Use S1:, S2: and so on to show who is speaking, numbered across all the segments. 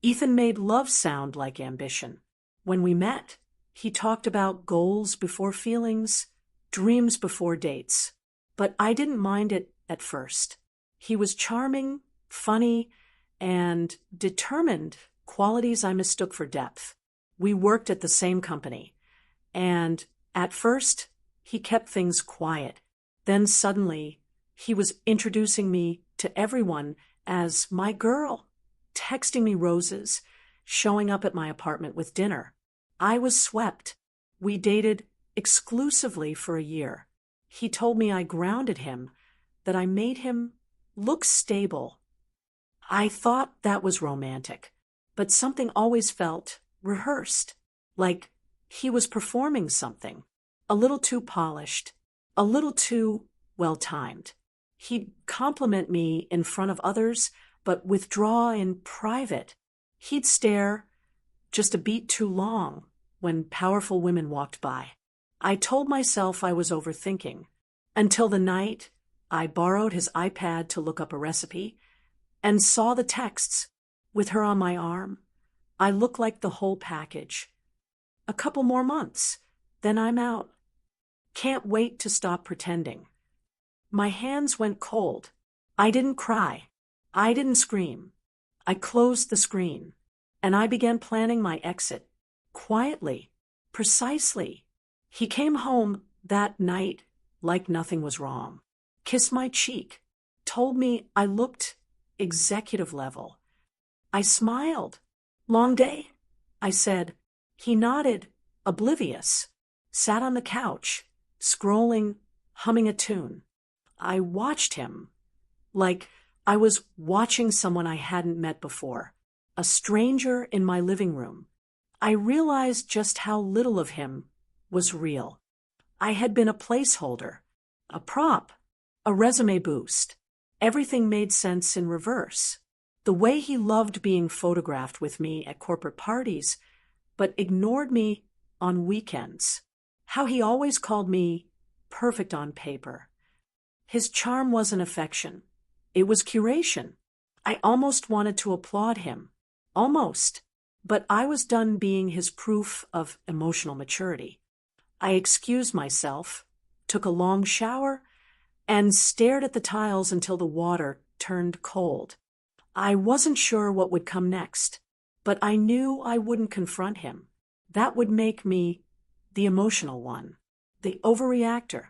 S1: Ethan made love sound like ambition. When we met, he talked about goals before feelings, dreams before dates. But I didn't mind it at first. He was charming, funny, and determined, qualities I mistook for depth. We worked at the same company, and at first, he kept things quiet. Then suddenly, he was introducing me to everyone as my girl, texting me roses, showing up at my apartment with dinner. I was swept. We dated exclusively for a year. He told me I grounded him, that I made him look stable. I thought that was romantic, but something always felt rehearsed, like he was performing something, a little too polished, a little too well-timed. He'd compliment me in front of others, but withdraw in private. He'd stare just a beat too long when powerful women walked by. I told myself I was overthinking, until the night I borrowed his iPad to look up a recipe and saw the texts with her on my arm. I look like the whole package. A couple more months, then I'm out. Can't wait to stop pretending. My hands went cold. I didn't cry. I didn't scream. I closed the screen, and I began planning my exit. Quietly, precisely. He came home that night like nothing was wrong. Kissed my cheek. Told me I looked executive level. I smiled. Long day? I said. He nodded, oblivious. Sat on the couch, scrolling, humming a tune. I watched him, like I was watching someone I hadn't met before, a stranger in my living room. I realized just how little of him was real. I had been a placeholder, a prop, a resume boost. Everything made sense in reverse. The way he loved being photographed with me at corporate parties, but ignored me on weekends. How he always called me perfect on paper. His charm wasn't affection. It was curation. I almost wanted to applaud him. Almost. But I was done being his proof of emotional maturity. I excused myself, took a long shower, and stared at the tiles until the water turned cold. I wasn't sure what would come next, but I knew I wouldn't confront him. That would make me the emotional one, the overreactor.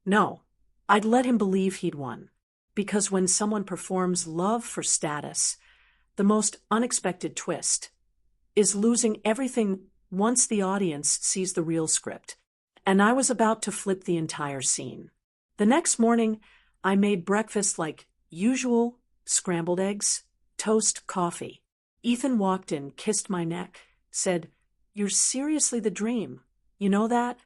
S1: No, I'd let him believe he'd won, because when someone performs love for status, the most unexpected twist is losing everything once the audience sees the real script, and I was about to flip the entire scene. The next morning, I made breakfast like usual: scrambled eggs, toast, coffee. Ethan walked in, kissed my neck, said, "You're seriously the dream. You know that?"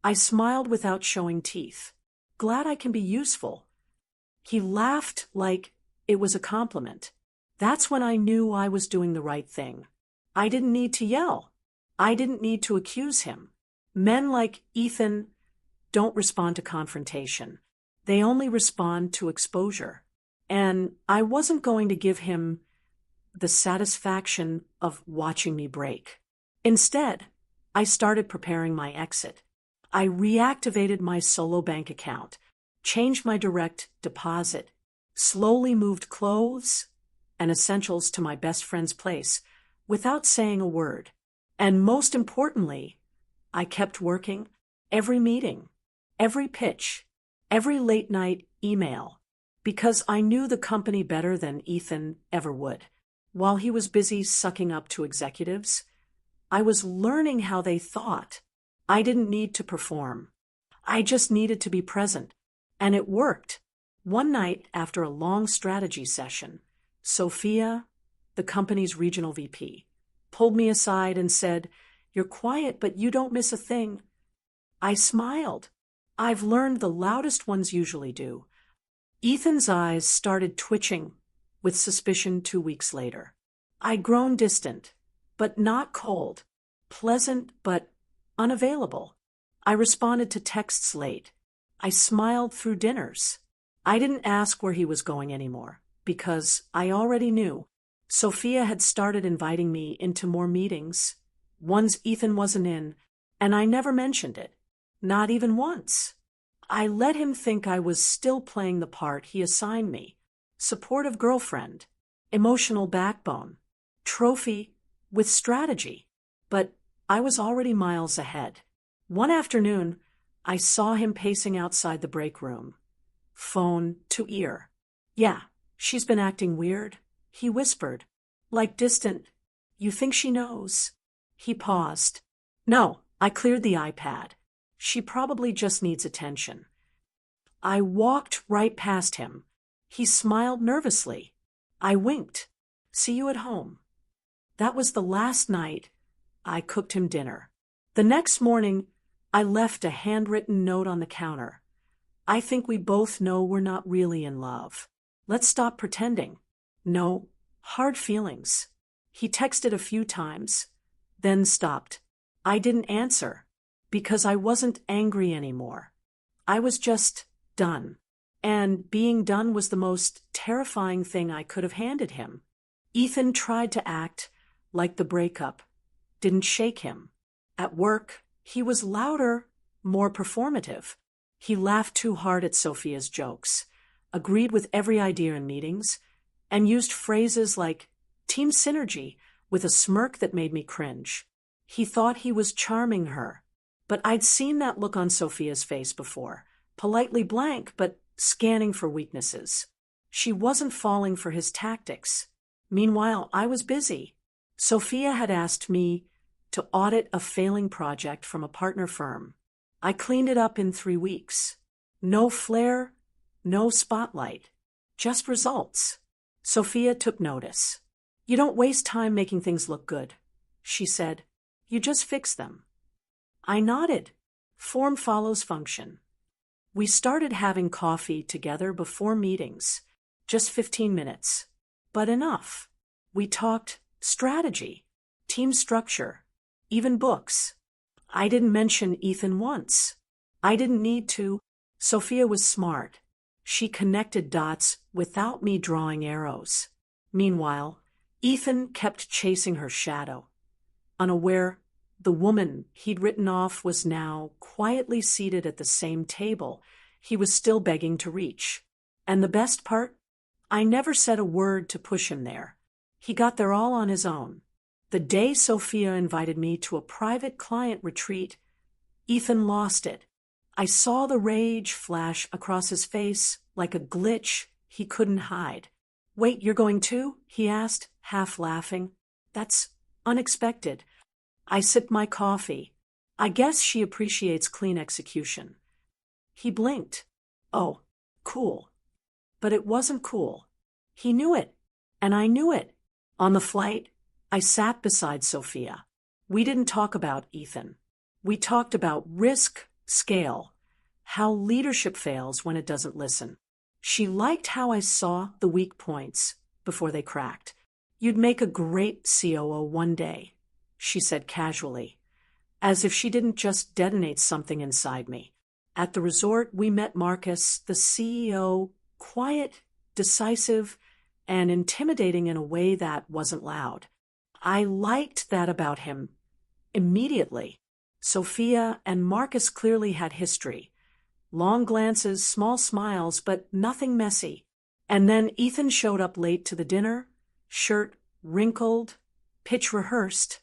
S1: I smiled without showing teeth. Glad I can be useful. He laughed like it was a compliment. That's when I knew I was doing the right thing. I didn't need to yell. I didn't need to accuse him. Men like Ethan don't respond to confrontation. They only respond to exposure. And I wasn't going to give him the satisfaction of watching me break. Instead, I started preparing my exit. I reactivated my solo bank account, changed my direct deposit, slowly moved clothes and essentials to my best friend's place without saying a word. And most importantly, I kept working every meeting, every pitch, every late-night email, because I knew the company better than Ethan ever would. While he was busy sucking up to executives, I was learning how they thought. I didn't need to perform. I just needed to be present. And it worked. One night, after a long strategy session, Sophia, the company's regional VP, pulled me aside and said, "You're quiet, but you don't miss a thing." I smiled. I've learned the loudest ones usually do. Ethan's eyes started twitching with suspicion 2 weeks later. I'd grown distant, but not cold, pleasant, but unavailable. I responded to texts late. I smiled through dinners. I didn't ask where he was going anymore, because I already knew. Sophia had started inviting me into more meetings, ones Ethan wasn't in, and I never mentioned it. Not even once. I let him think I was still playing the part he assigned me. Supportive girlfriend, emotional backbone, trophy with strategy. But I was already miles ahead. One afternoon, I saw him pacing outside the break room, phone to ear. "Yeah, she's been acting weird," he whispered, like distant. "You think she knows?" He paused. "No, I cleared the iPad. She probably just needs attention." I walked right past him. He smiled nervously. I winked. "See you at home." That was the last night I cooked him dinner. The next morning, I left a handwritten note on the counter. "I think we both know we're not really in love. Let's stop pretending. No hard feelings." He texted a few times, then stopped. I didn't answer, because I wasn't angry anymore. I was just done. And being done was the most terrifying thing I could have handed him. Ethan tried to act like the breakup didn't shake him. At work, he was louder, more performative. He laughed too hard at Sophia's jokes, agreed with every idea in meetings, and used phrases like team synergy with a smirk that made me cringe. He thought he was charming her, but I'd seen that look on Sophia's face before, politely blank but scanning for weaknesses. She wasn't falling for his tactics. Meanwhile, I was busy. Sophia had asked me to audit a failing project from a partner firm. I cleaned it up in 3 weeks. No flair, no spotlight, just results. Sophia took notice. "You don't waste time making things look good," she said. "You just fix them." I nodded. Form follows function. We started having coffee together before meetings, just 15 minutes. But enough. We talked strategy, team structure, even books. I didn't mention Ethan once. I didn't need to. Sophia was smart. She connected dots without me drawing arrows. Meanwhile, Ethan kept chasing her shadow. Unaware, the woman he'd written off was now quietly seated at the same table he was still begging to reach. And the best part? I never said a word to push him there. He got there all on his own. The day Sophia invited me to a private client retreat, Ethan lost it. I saw the rage flash across his face like a glitch he couldn't hide. "Wait, you're going too?" he asked, half laughing. "That's unexpected." I sipped my coffee. "I guess she appreciates clean execution." He blinked. "Oh, cool." But it wasn't cool. He knew it, and I knew it. On the flight, I sat beside Sophia. We didn't talk about Ethan. We talked about risk, scale, how leadership fails when it doesn't listen. She liked how I saw the weak points before they cracked. "You'd make a great COO one day," she said casually, as if she didn't just detonate something inside me. At the resort, we met Marcus, the CEO, quiet, decisive, and intimidating in a way that wasn't loud. I liked that about him immediately. Sophia and Marcus clearly had history. Long glances, small smiles, but nothing messy. And then Ethan showed up late to the dinner, shirt wrinkled, pitch rehearsed,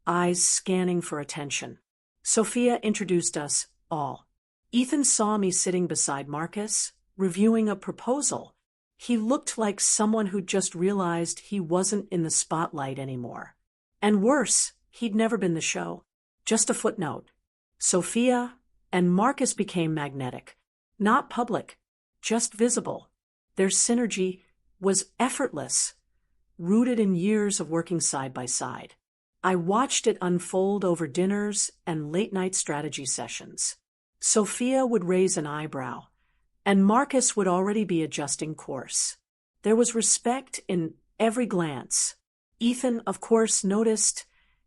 S1: eyes scanning for attention. Sophia introduced us all. Ethan saw me sitting beside Marcus, reviewing a proposal. He looked like someone who'd just realized he wasn't in the spotlight anymore. And worse, he'd never been the show. Just a footnote. Sophia and Marcus became magnetic. Not public, just visible. Their synergy was effortless, rooted in years of working side by side. I watched it unfold over dinners and late-night strategy sessions. Sophia would raise an eyebrow, and Marcus would already be adjusting course. There was respect in every glance. Ethan, of course, noticed,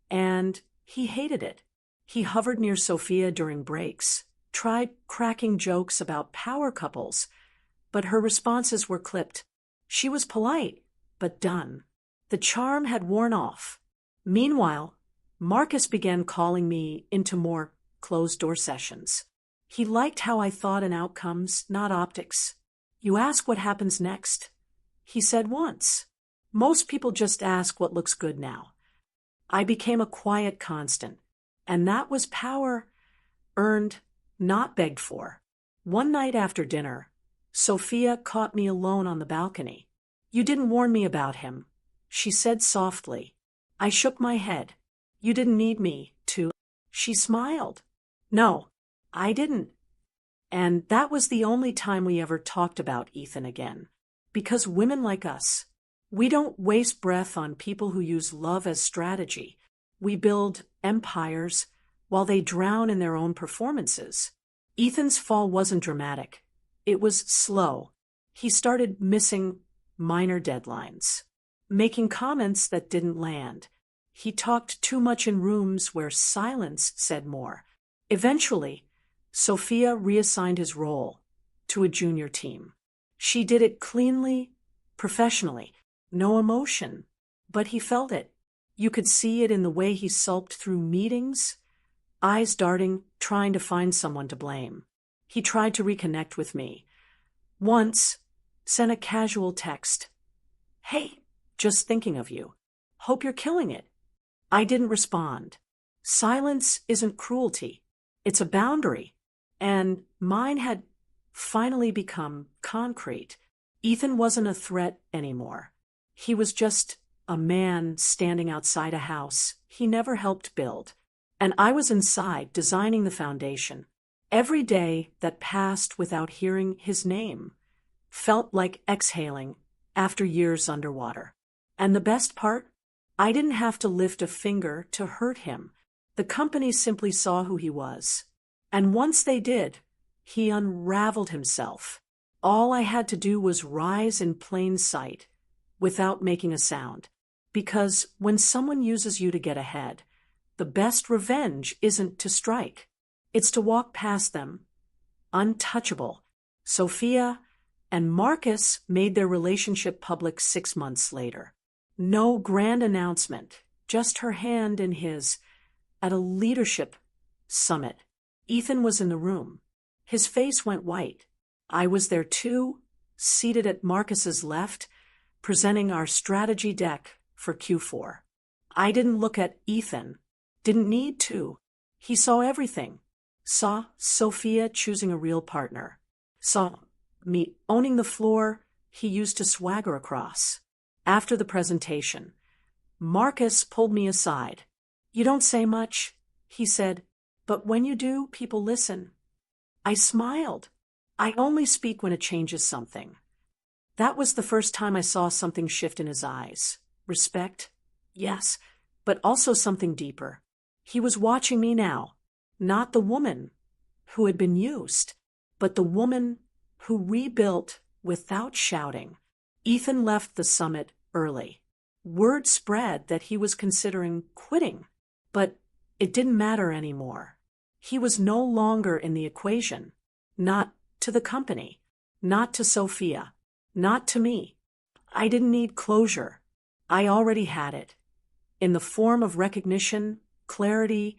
S1: and he hated it. He hovered near Sophia during breaks, tried cracking jokes about power couples, but her responses were clipped. She was polite, but done. The charm had worn off. Meanwhile, Marcus began calling me into more closed-door sessions. He liked how I thought in outcomes, not optics. "You ask what happens next," he said once. "Most people just ask what looks good now." I became a quiet constant, and that was power earned, not begged for. One night after dinner, Sophia caught me alone on the balcony. "You didn't warn me about him," she said softly. I shook my head. "You didn't need me to." She smiled. "No, I didn't." And that was the only time we ever talked about Ethan again. Because women like us, we don't waste breath on people who use love as strategy. We build empires while they drown in their own performances. Ethan's fall wasn't dramatic. It was slow. He started missing minor deadlines, making comments that didn't land. He talked too much in rooms where silence said more. Eventually, Sophia reassigned his role to a junior team. She did it cleanly, professionally, no emotion, but he felt it. You could see it in the way he sulked through meetings, eyes darting, trying to find someone to blame. He tried to reconnect with me. Once, sent a casual text. "Hey, just thinking of you. Hope you're killing it." I didn't respond. Silence isn't cruelty. It's a boundary. And mine had finally become concrete. Ethan wasn't a threat anymore. He was just a man standing outside a house he never helped build. And I was inside, designing the foundation. Every day that passed without hearing his name felt like exhaling after years underwater. And the best part? I didn't have to lift a finger to hurt him. The company simply saw who he was. And once they did, he unraveled himself. All I had to do was rise in plain sight, without making a sound. Because when someone uses you to get ahead, the best revenge isn't to strike. It's to walk past them, untouchable. Sophia and Marcus made their relationship public 6 months later. No grand announcement, just her hand in his, at a leadership summit. Ethan was in the room. His face went white. I was there too, seated at Marcus's left, presenting our strategy deck for Q4. I didn't look at Ethan, didn't need to. He saw everything. Saw Sophia choosing a real partner. Saw me owning the floor he used to swagger across. After the presentation, Marcus pulled me aside. "You don't say much," he said, "but when you do, people listen." I smiled. I only speak when it changes something. That was the first time I saw something shift in his eyes. Respect, yes, but also something deeper. He was watching me now, not the woman who had been used, but the woman who rebuilt without shouting. Ethan left the summit early. Word spread that he was considering quitting, but it didn't matter anymore. He was no longer in the equation, not to the company, not to Sophia, not to me. I didn't need closure. I already had it, in the form of recognition, clarity,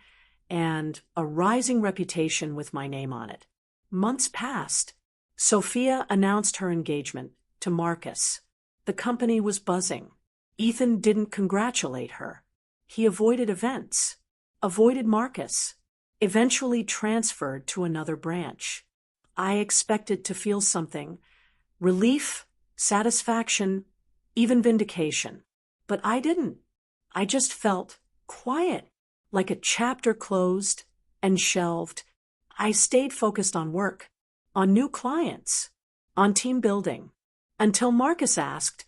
S1: and a rising reputation with my name on it. Months passed. Sophia announced her engagement to Marcus. The company was buzzing. Ethan didn't congratulate her. He avoided events, avoided Marcus, eventually transferred to another branch. I expected to feel something, relief, satisfaction, even vindication. But I didn't. I just felt quiet, like a chapter closed and shelved. I stayed focused on work, on new clients, on team building, until Marcus asked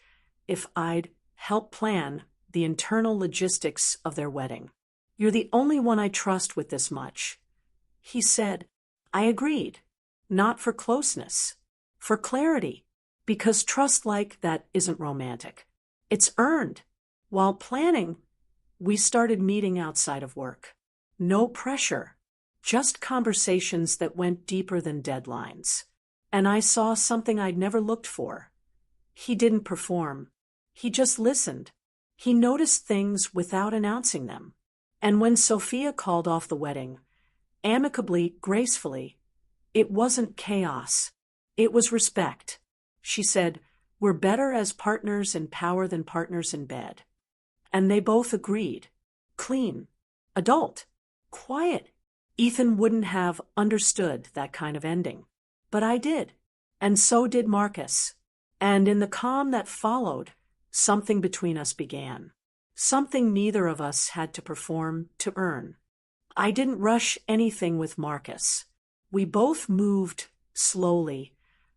S1: if I'd help plan the internal logistics of their wedding. "You're the only one I trust with this much," he said. I agreed, not for closeness, for clarity, because trust like that isn't romantic. It's earned. While planning, we started meeting outside of work. No pressure, just conversations that went deeper than deadlines. And I saw something I'd never looked for. He didn't perform. He just listened. He noticed things without announcing them. And when Sophia called off the wedding, amicably, gracefully, it wasn't chaos. It was respect. She said, "We're better as partners in power than partners in bed." And they both agreed. Clean, adult, quiet. Ethan wouldn't have understood that kind of ending. But I did. And so did Marcus. And in the calm that followed, something between us began. Something neither of us had to perform to earn. I didn't rush anything with Marcus. We both moved slowly,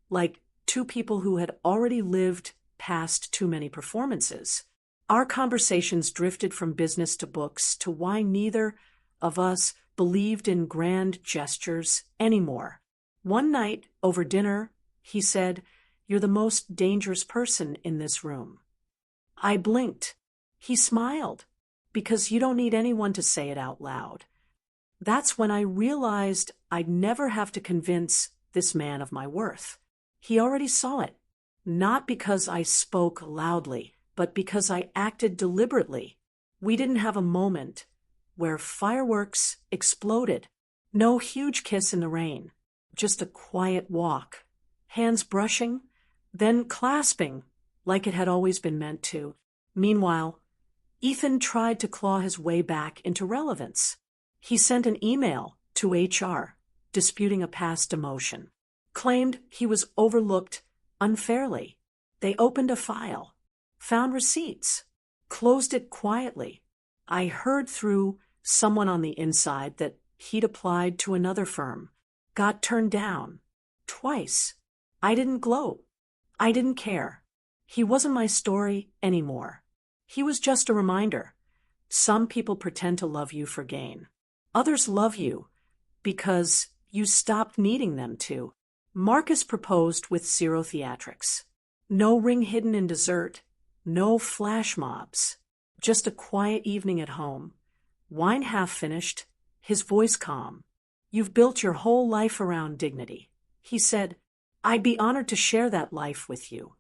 S1: like two people who had already lived past too many performances. Our conversations drifted from business to books to why neither of us believed in grand gestures anymore. One night, over dinner, he said, "You're the most dangerous person in this room." I blinked. He smiled, because you don't need anyone to say it out loud. That's when I realized I'd never have to convince this man of my worth. He already saw it, not because I spoke loudly, but because I acted deliberately. We didn't have a moment where fireworks exploded. No huge kiss in the rain, just a quiet walk, hands brushing, then clasping like it had always been meant to. Meanwhile, Ethan tried to claw his way back into relevance. He sent an email to HR, disputing a past demotion, claimed he was overlooked unfairly. They opened a file, found receipts, closed it quietly. I heard through someone on the inside that he'd applied to another firm, got turned down twice. I didn't gloat. I didn't care. He wasn't my story anymore. He was just a reminder. Some people pretend to love you for gain. Others love you because you stopped needing them to. Marcus proposed with zero theatrics. No ring hidden in dessert. No flash mobs. Just a quiet evening at home. Wine half finished, his voice calm. "You've built your whole life around dignity," he said. "I'd be honored to share that life with you."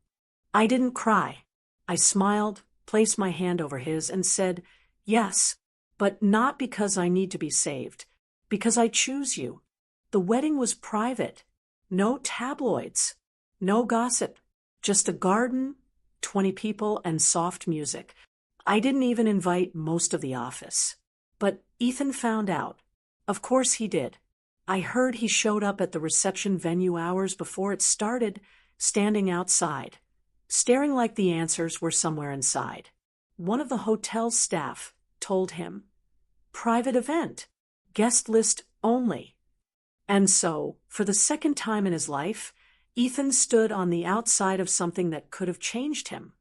S1: I didn't cry. I smiled, placed my hand over his, and said, "Yes, but not because I need to be saved, because I choose you." The wedding was private. No tabloids. No gossip. Just a garden, 20 people, and soft music. I didn't even invite most of the office. But Ethan found out. Of course he did. I heard he showed up at the reception venue hours before it started, standing outside, staring like the answers were somewhere inside. One of the hotel's staff told him, "Private event, guest list only." And so, for the second time in his life, Ethan stood on the outside of something that could have changed him,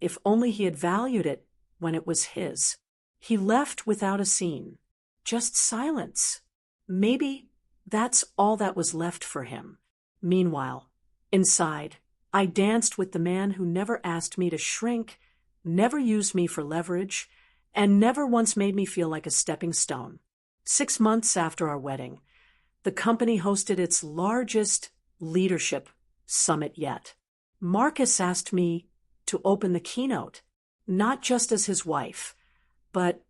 S1: if only he had valued it when it was his. He left without a scene, just silence. Maybe that's all that was left for him. Meanwhile, inside, I danced with the man who never asked me to shrink, never used me for leverage, and never once made me feel like a stepping stone. 6 months after our wedding, the company hosted its largest leadership summit yet. Marcus asked me to open the keynote, not just as his wife, but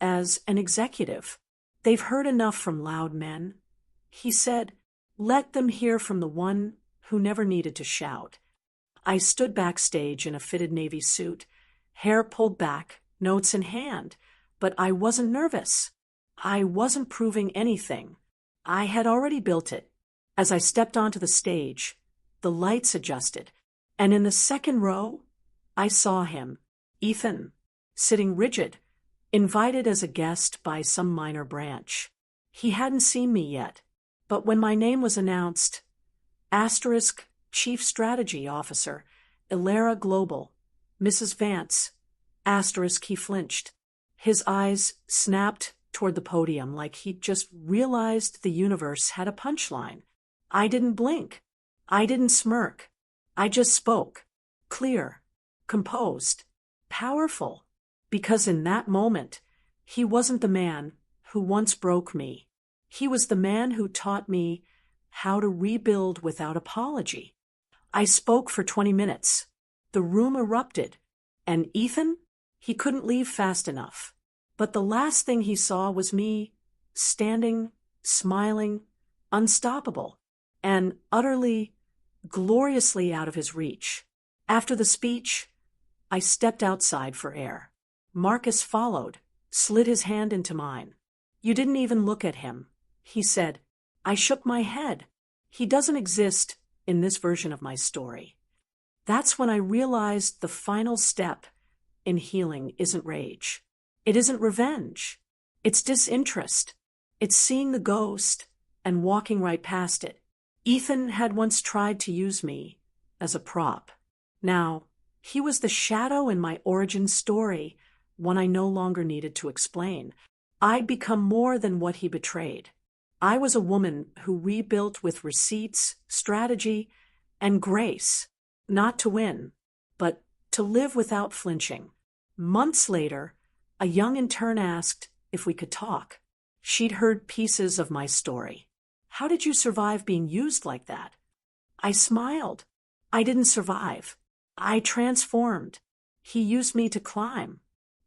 S1: as an executive. "They've heard enough from loud men," he said. "Let them hear from the one who never needed to shout." I stood backstage in a fitted navy suit, hair pulled back, notes in hand, but I wasn't nervous. I wasn't proving anything. I had already built it. As I stepped onto the stage, the lights adjusted, and in the second row, I saw him, Ethan, sitting rigid, invited as a guest by some minor branch. He hadn't seen me yet, but when my name was announced, * Chief Strategy Officer, Ilera Global, Mrs. Vance, * he flinched. His eyes snapped toward the podium like he'd just realized the universe had a punchline. I didn't blink. I didn't smirk. I just spoke. Clear, composed, powerful. Because in that moment, he wasn't the man who once broke me. He was the man who taught me how to rebuild without apology. I spoke for 20 minutes. The room erupted. And Ethan? He couldn't leave fast enough. But the last thing he saw was me, standing, smiling, unstoppable, and utterly, gloriously out of his reach. After the speech, I stepped outside for air. Marcus followed, slid his hand into mine. "You didn't even look at him," he said. I shook my head. "He doesn't exist in this version of my story." That's when I realized the final step in healing isn't rage. It isn't revenge. It's disinterest. It's seeing the ghost and walking right past it. Ethan had once tried to use me as a prop. Now, he was the shadow in my origin story, one I no longer needed to explain. I'd become more than what he betrayed. I was a woman who rebuilt with receipts, strategy, and grace, not to win, but to live without flinching. Months later, a young intern asked if we could talk. She'd heard pieces of my story. "How did you survive being used like that?" I smiled. "I didn't survive. I transformed. He used me to climb.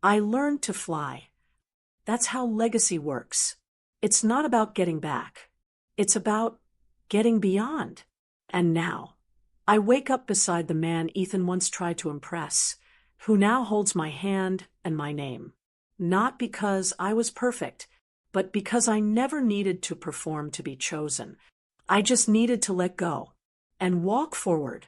S1: I learned to fly." That's how legacy works. It's not about getting back. It's about getting beyond. And now, I wake up beside the man Ethan once tried to impress, who now holds my hand and my name. Not because I was perfect, but because I never needed to perform to be chosen. I just needed to let go and walk forward